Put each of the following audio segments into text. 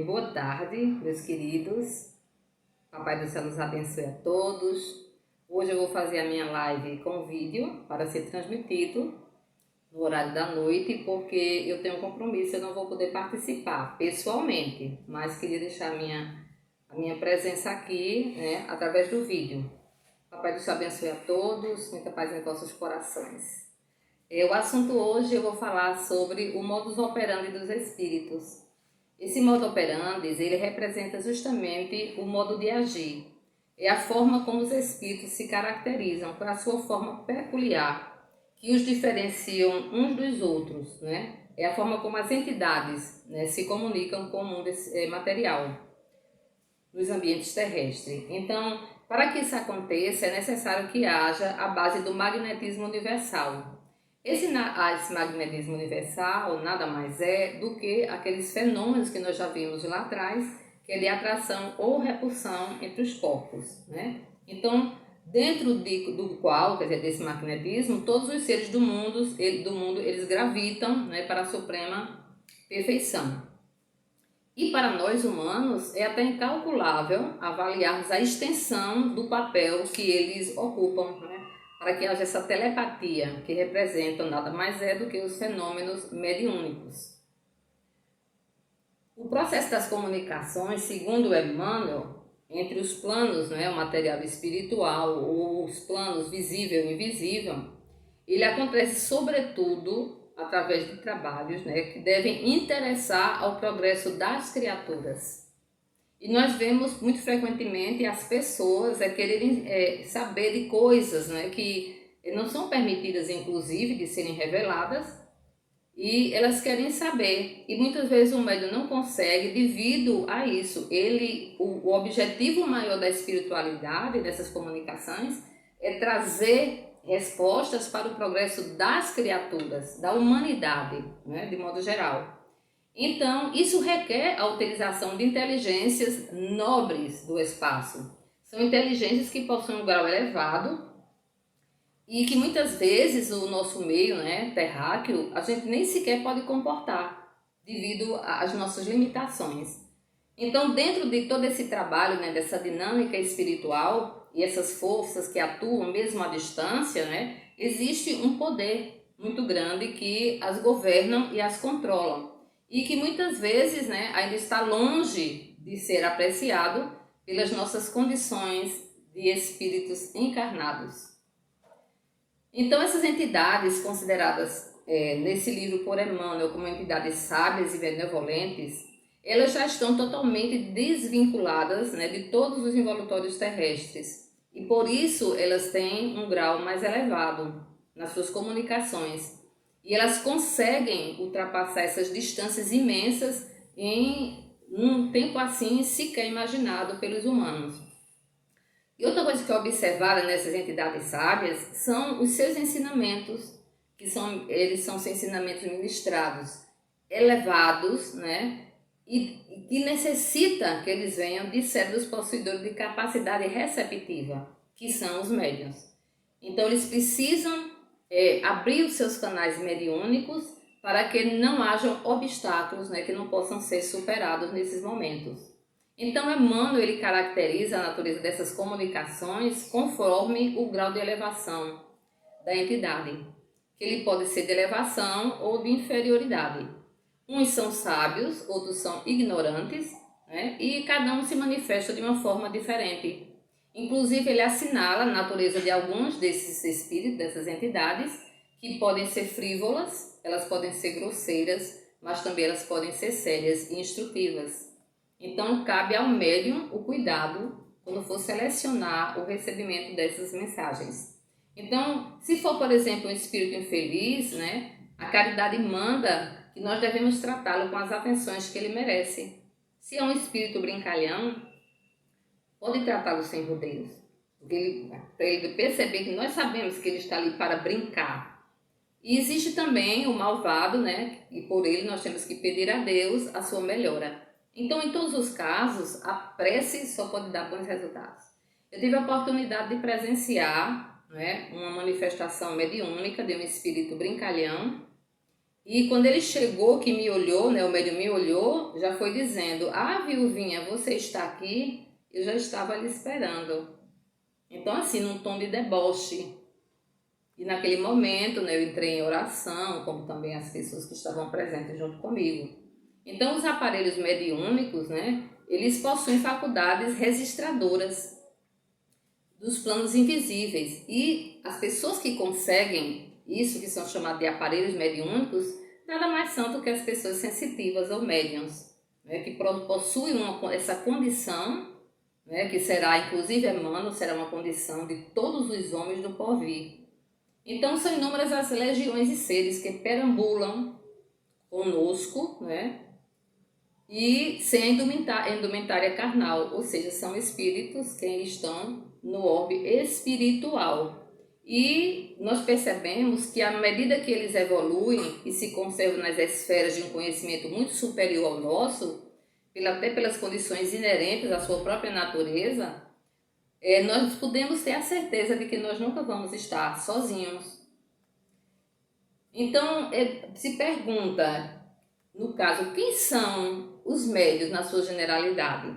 Boa tarde, meus queridos. Papai do Céu nos abençoe a todos. Hoje eu vou fazer a minha live com vídeo para ser transmitido no horário da noite, porque eu tenho um compromisso, eu não vou poder participar pessoalmente, mas queria deixar a minha presença aqui, né, através do vídeo. Papai do Céu abençoe a todos, muita paz em vossos corações. O assunto hoje eu vou falar sobre o modus operandi dos espíritos. Esse modo operandi, ele representa justamente o modo de agir. É a forma como os espíritos se caracterizam, com a sua forma peculiar, que os diferenciam uns dos outros, né? É a forma como as entidades, né, se comunicam com o mundo material, nos ambientes terrestres. Então, para que isso aconteça, é necessário que haja a base do magnetismo universal. Esse magnetismo universal nada mais é do que aqueles fenômenos que nós já vimos lá atrás, que é de atração ou repulsão entre os corpos, né? Então, dentro do qual, quer dizer, desse magnetismo, todos os seres do mundo eles gravitam, né, para a suprema perfeição. E para nós humanos é até incalculável avaliarmos a extensão do papel que eles ocupam, né, para que haja essa telepatia, que representa nada mais é do que os fenômenos mediúnicos. O processo das comunicações, segundo Emmanuel, entre os planos, né, o material espiritual, ou os planos visível e invisível, ele acontece sobretudo através de trabalhos, né, que devem interessar ao progresso das criaturas. E nós vemos muito frequentemente as pessoas quererem saber de coisas, né, que não são permitidas, inclusive, de serem reveladas, e elas querem saber. E muitas vezes o médium não consegue devido a isso. O objetivo maior da espiritualidade, dessas comunicações, é trazer respostas para o progresso das criaturas, da humanidade, né, de modo geral. Então, isso requer a utilização de inteligências nobres do espaço. São inteligências que possuem um grau elevado e que muitas vezes o nosso meio, né, terráqueo, a gente nem sequer pode comportar devido às nossas limitações. Então, dentro de todo esse trabalho, né, dessa dinâmica espiritual e essas forças que atuam mesmo à distância, né, existe um poder muito grande que as governam e as controlam. E que muitas vezes, né, ainda está longe de ser apreciado pelas nossas condições de espíritos encarnados. Então, essas entidades consideradas nesse livro por Emmanuel como entidades sábias e benevolentes, elas já estão totalmente desvinculadas, né, de todos os envolutórios terrestres. E por isso elas têm um grau mais elevado nas suas comunicações. E elas conseguem ultrapassar essas distâncias imensas em um tempo assim sequer imaginado pelos humanos. E outra coisa que é observada nessas entidades sábias são os seus ensinamentos, eles são ensinamentos ministrados, elevados, né? E que necessita que eles venham de cérebros possuidores de capacidade receptiva, que são os médiuns. Então eles precisam abrir os seus canais mediúnicos para que não hajam obstáculos, né, que não possam ser superados nesses momentos. Então Emmanuel ele caracteriza a natureza dessas comunicações conforme o grau de elevação da entidade, que ele pode ser de elevação ou de inferioridade. Uns são sábios, outros são ignorantes, né, e cada um se manifesta de uma forma diferente. Inclusive, ele assinala a natureza de alguns desses espíritos, dessas entidades, que podem ser frívolas, elas podem ser grosseiras, mas também elas podem ser sérias e instrutivas. Então, cabe ao médium o cuidado quando for selecionar o recebimento dessas mensagens. Então, se for, por exemplo, um espírito infeliz, né, a caridade manda que nós devemos tratá-lo com as atenções que ele merece. Se é um espírito brincalhão, pode tratá-lo sem rodeios, para ele perceber que nós sabemos que ele está ali para brincar. E existe também o malvado, né? E por ele nós temos que pedir a Deus a sua melhora. Então, em todos os casos, a prece só pode dar bons resultados. Eu tive a oportunidade de presenciar, né, uma manifestação mediúnica de um espírito brincalhão, E quando ele chegou, que me olhou, né, o médium me olhou, já foi dizendo: "Ah, viuvinha, você está aqui? Eu já estava ali esperando." Então, assim, num tom de deboche. E naquele momento, né, eu entrei em oração, como também as pessoas que estavam presentes junto comigo. Então, os aparelhos mediúnicos, né, eles possuem faculdades registradoras dos planos invisíveis. E as pessoas que conseguem isso, que são chamados de aparelhos mediúnicos, nada mais são do que as pessoas sensitivas ou médiums, né, que possuem essa condição, né, que será, inclusive, Emmanuel, será uma condição de todos os homens do porvir. Então, são inúmeras as legiões de seres que perambulam conosco, né, e sem a indumentária carnal, ou seja, são espíritos que estão no orbe espiritual. E nós percebemos que à medida que eles evoluem e se conservam nas esferas de um conhecimento muito superior ao nosso, até pelas condições inerentes à sua própria natureza, nós podemos ter a certeza de que nós nunca vamos estar sozinhos. Então, se pergunta, no caso, quem são os médios na sua generalidade?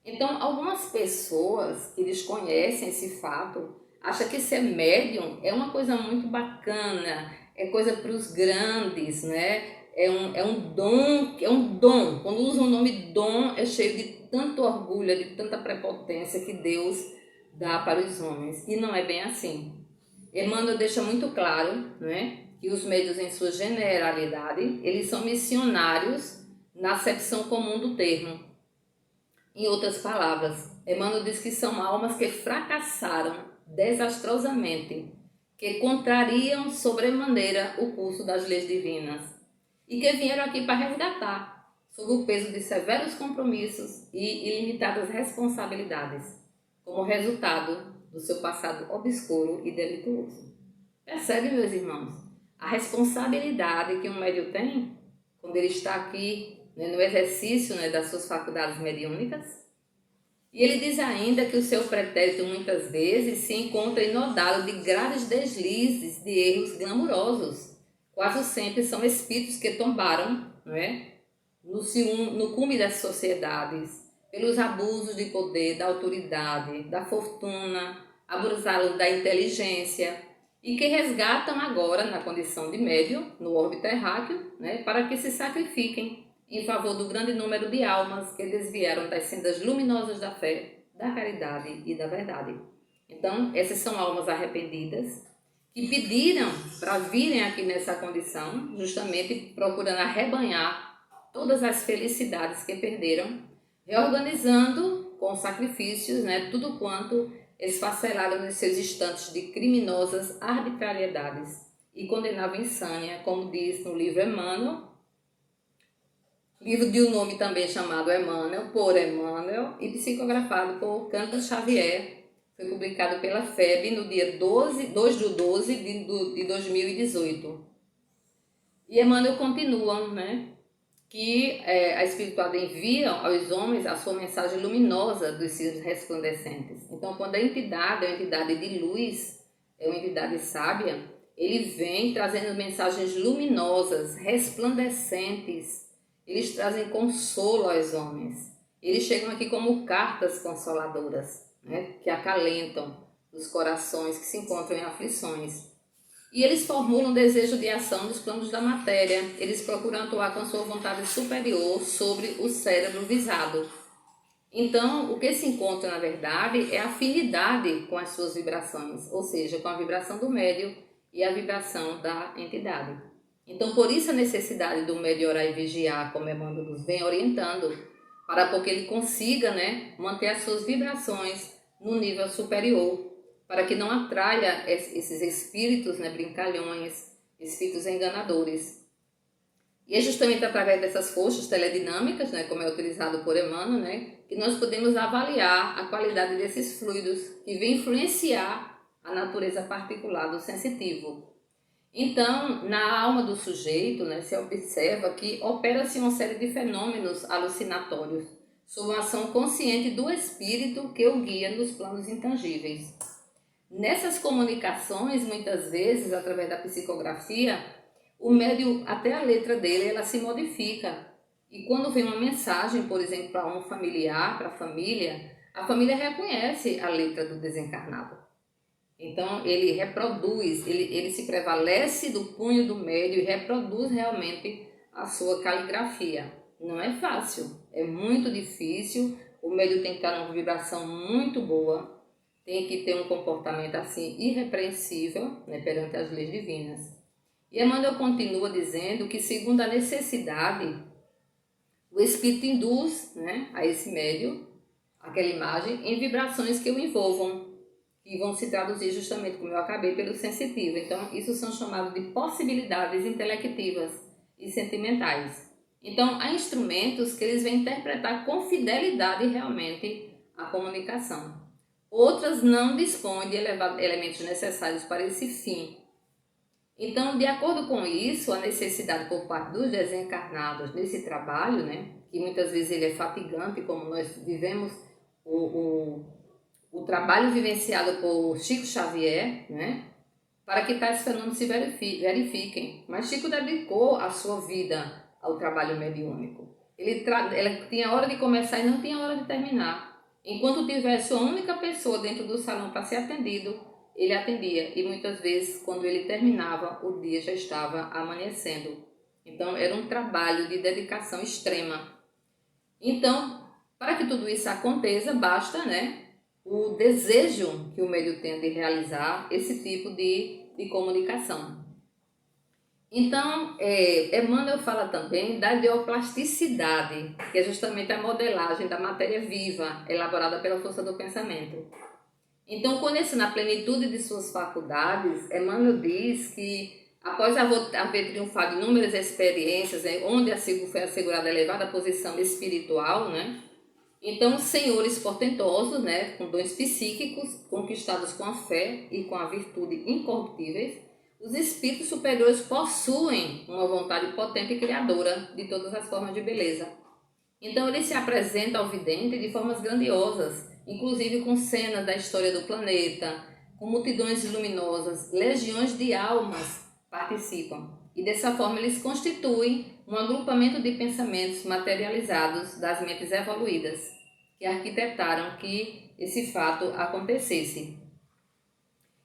Então, algumas pessoas que desconhecem esse fato acham que ser médium é uma coisa muito bacana, é coisa para os grandes, né? É um dom. Quando usa o nome dom, é cheio de tanto orgulho, de tanta prepotência que Deus dá para os homens. E não é bem assim. Emmanuel deixa muito claro, né, que os médiuns, em sua generalidade, eles são missionários na acepção comum do termo. Em outras palavras, Emmanuel diz que são almas que fracassaram desastrosamente, que contrariam sobremaneira o curso das leis divinas e que vieram aqui para resgatar, sob o peso de severos compromissos e ilimitadas responsabilidades, como resultado do seu passado obscuro e delituoso. Percebe, meus irmãos, a responsabilidade que um médium tem quando ele está aqui, né, no exercício, né, das suas faculdades mediúnicas? E ele diz ainda que o seu pretérito muitas vezes se encontra inodado de graves deslizes, de erros glamurosos. Quase sempre são espíritos que tombaram, não é, no cume das sociedades, pelos abusos de poder, da autoridade, da fortuna, abusaram da inteligência e que resgatam agora na condição de médium, no orbe terráqueo, né, para que se sacrifiquem em favor do grande número de almas que desviaram das sendas luminosas da fé, da caridade e da verdade. Então, essas são almas arrependidas que pediram para virem aqui nessa condição, justamente procurando arrebanhar todas as felicidades que perderam, reorganizando com sacrifícios, né, tudo quanto esfacelaram nos seus instantes de criminosas arbitrariedades e condenavam insânia, como diz no livro Emmanuel, livro de um nome também chamado Emmanuel, por Emmanuel, e psicografado por Cândido Xavier. Foi publicado pela FEB no dia 2 de 12 de 2018. E Emmanuel continua, né, que a espiritualidade envia aos homens a sua mensagem luminosa dos cílios resplandecentes. Então, quando a entidade é uma entidade de luz, é uma entidade sábia, ele vem trazendo mensagens luminosas, resplandecentes. Eles trazem consolo aos homens. Eles chegam aqui como cartas consoladoras, né, que acalentam os corações que se encontram em aflições. E eles formulam desejo de ação nos planos da matéria. Eles procuram atuar com sua vontade superior sobre o cérebro visado. Então, o que se encontra, na verdade, é a afinidade com as suas vibrações, ou seja, com a vibração do médium e a vibração da entidade. Então, por isso a necessidade do médium orar e vigiar, como Emmanuel nos vem orientando, para que ele consiga, né, manter as suas vibrações no nível superior, para que não atraia esses espíritos, né, brincalhões, espíritos enganadores. E é justamente através dessas forças teledinâmicas, né, como é utilizado por Emmanuel, né, que nós podemos avaliar a qualidade desses fluidos que vêm influenciar a natureza particular do sensitivo. Então, na alma do sujeito, né, se observa que opera-se uma série de fenômenos alucinatórios, sob uma ação consciente do espírito que o guia nos planos intangíveis. Nessas comunicações, muitas vezes, através da psicografia, o médium, até a letra dele, ela se modifica. E quando vem uma mensagem, por exemplo, para um familiar, para a família reconhece a letra do desencarnado. Então, ele reproduz, ele se prevalece do punho do médium e reproduz realmente a sua caligrafia. Não é fácil, é muito difícil, o médium tem que estar numa vibração muito boa, tem que ter um comportamento assim irrepreensível, né, perante as leis divinas. E Emmanuel continua dizendo que, segundo a necessidade, o espírito induz, né, a esse médium, aquela imagem, em vibrações que o envolvam, que vão se traduzir justamente, como eu acabei, pelo sensitivo. Então, isso são chamados de possibilidades intelectivas e sentimentais. Então, há instrumentos que eles vêm interpretar com fidelidade realmente a comunicação. Outras não dispõem de elementos necessários para esse fim. Então, de acordo com isso, a necessidade por parte dos desencarnados nesse trabalho, né, que muitas vezes ele é fatigante, como nós vivemos o trabalho vivenciado por Chico Xavier, né, para que tais fenômenos se verifiquem. Mas Chico dedicou a sua vida ao trabalho mediúnico. Ele tinha hora de começar e não tinha hora de terminar. Enquanto tivesse uma única pessoa dentro do salão para ser atendido, ele atendia. E muitas vezes, quando ele terminava, o dia já estava amanhecendo. Então, era um trabalho de dedicação extrema. Então, para que tudo isso aconteça, basta, né, o desejo que o médium tem de realizar esse tipo de comunicação. Então, Emmanuel fala também da ideoplasticidade, que é justamente a modelagem da matéria viva, elaborada pela força do pensamento. Então, conhecendo a plenitude de suas faculdades, Emmanuel diz que, após haver triunfado inúmeras experiências, né, onde foi assegurada a elevada posição espiritual, né, então, os senhores portentosos, né, com dons psíquicos, conquistados com a fé e com a virtude incorruptíveis, os espíritos superiores possuem uma vontade potente e criadora de todas as formas de beleza. Então, ele se apresenta ao vidente de formas grandiosas, inclusive com cenas da história do planeta, com multidões luminosas, legiões de almas participam. E dessa forma eles constituem um agrupamento de pensamentos materializados das mentes evoluídas, que arquitetaram que esse fato acontecesse.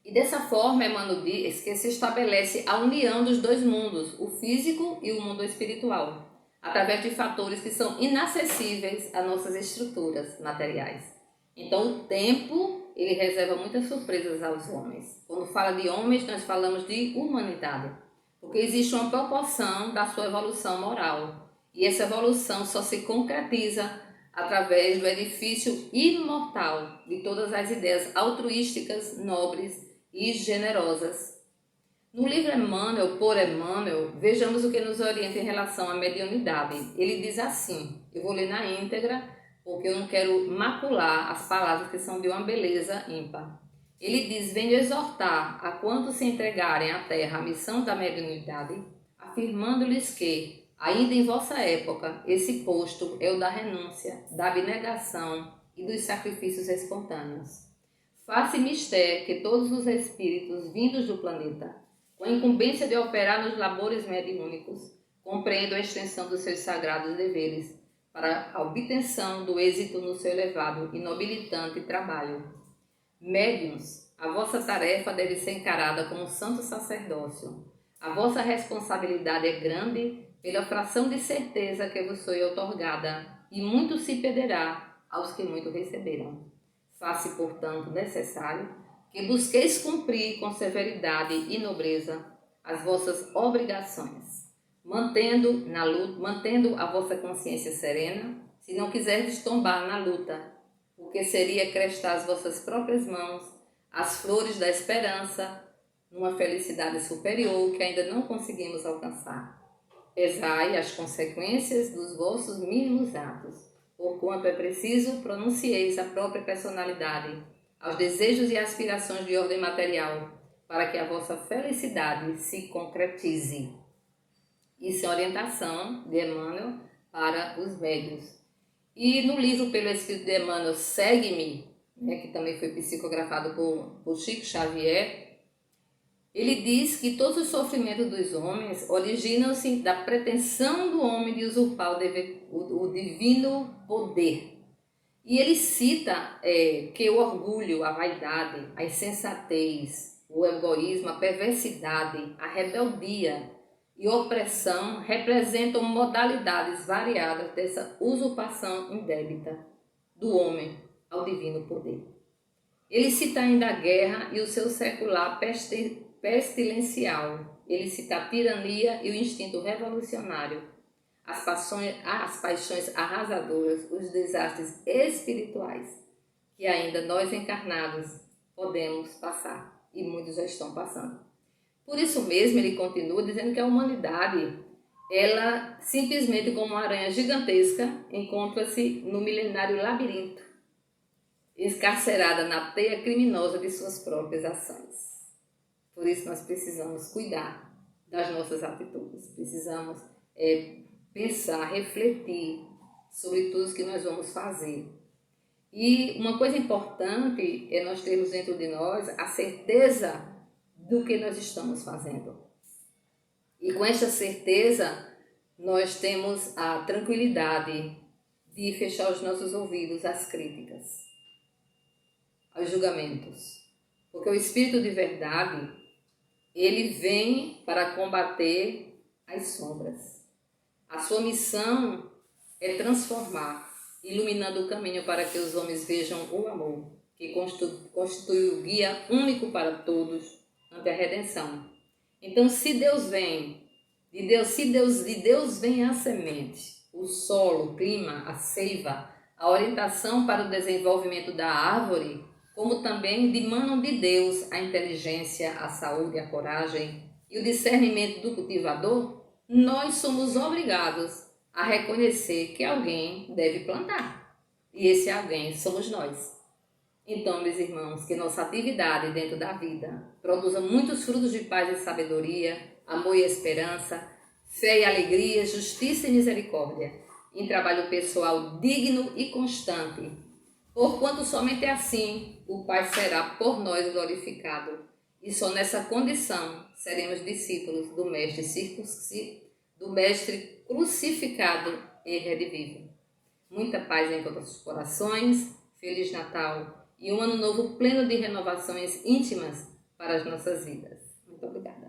E dessa forma, Emmanuel diz que se estabelece a união dos dois mundos, o físico e o mundo espiritual, através de fatores que são inacessíveis às nossas estruturas materiais. Então, o tempo, ele reserva muitas surpresas aos homens. Quando fala de homens, nós falamos de humanidade, porque existe uma proporção da sua evolução moral. E essa evolução só se concretiza através do edifício imortal de todas as ideias altruísticas, nobres e generosas. No livro Emmanuel, por Emmanuel, vejamos o que nos orienta em relação à mediunidade. Ele diz assim, eu vou ler na íntegra, porque eu não quero macular as palavras que são de uma beleza ímpar. Ele diz, venho exortar a quantos se entregarem à terra a missão da mediunidade, afirmando-lhes que, ainda em vossa época, esse posto é o da renúncia, da abnegação e dos sacrifícios espontâneos. Faça mistério que todos os espíritos vindos do planeta, com a incumbência de operar nos labores mediúnicos, compreendam a extensão dos seus sagrados deveres para a obtenção do êxito no seu elevado e nobilitante trabalho. Médiuns, a vossa tarefa deve ser encarada como um santo sacerdócio. A vossa responsabilidade é grande pela fração de certeza que vos foi otorgada, e muito se perderá aos que muito receberam. Faça, portanto, necessário que busqueis cumprir com severidade e nobreza as vossas obrigações, mantendo a vossa consciência serena, se não quiserdes tombar na luta, porque seria crestar as vossas próprias mãos as flores da esperança numa felicidade superior que ainda não conseguimos alcançar. Pesai as consequências dos vossos mínimos atos, porquanto é preciso pronuncieis a própria personalidade aos desejos e aspirações de ordem material, para que a vossa felicidade se concretize. Isso é orientação de Emmanuel para os médiuns. E no livro Pelo Espírito de Emmanuel, Segue-me, né, que também foi psicografado por Chico Xavier, Ele diz que todos os sofrimentos dos homens originam-se da pretensão do homem de usurpar o divino poder. E ele cita que o orgulho, a vaidade, a insensatez, o egoísmo, a perversidade, a rebeldia e opressão representam modalidades variadas dessa usurpação indébita do homem ao divino poder. Ele cita ainda a guerra e o seu secular pestilencial. Ele cita a tirania e o instinto revolucionário, as paixões arrasadoras, os desastres espirituais que ainda nós encarnados podemos passar e muitos já estão passando. Por isso mesmo ele continua dizendo que a humanidade, ela simplesmente como uma aranha gigantesca, encontra-se no milenário labirinto, encarcerada na teia criminosa de suas próprias ações. Por isso nós precisamos cuidar das nossas atitudes, precisamos pensar, refletir sobre tudo o que nós vamos fazer. E uma coisa importante é nós termos dentro de nós a certeza do que nós estamos fazendo. E com esta certeza, nós temos a tranquilidade de fechar os nossos ouvidos às críticas, aos julgamentos. Porque o Espírito de verdade, ele vem para combater as sombras. A sua missão é transformar, iluminando o caminho para que os homens vejam o amor, que constitui o guia único para todos ante a redenção. Então, se Deus vem, de Deus vem a semente, o solo, o clima, a seiva, a orientação para o desenvolvimento da árvore, como também dimanam de Deus a inteligência, a saúde, a coragem e o discernimento do cultivador, nós somos obrigados a reconhecer que alguém deve plantar. E esse alguém somos nós. Então, meus irmãos, que nossa atividade dentro da vida produza muitos frutos de paz e sabedoria, amor e esperança, fé e alegria, justiça e misericórdia, em trabalho pessoal digno e constante, porquanto somente assim o Pai será por nós glorificado, e só nessa condição seremos discípulos do Mestre crucificado e redivivo. Muita paz em todos os corações, Feliz Natal e um ano novo pleno de renovações íntimas para as nossas vidas. Muito obrigada.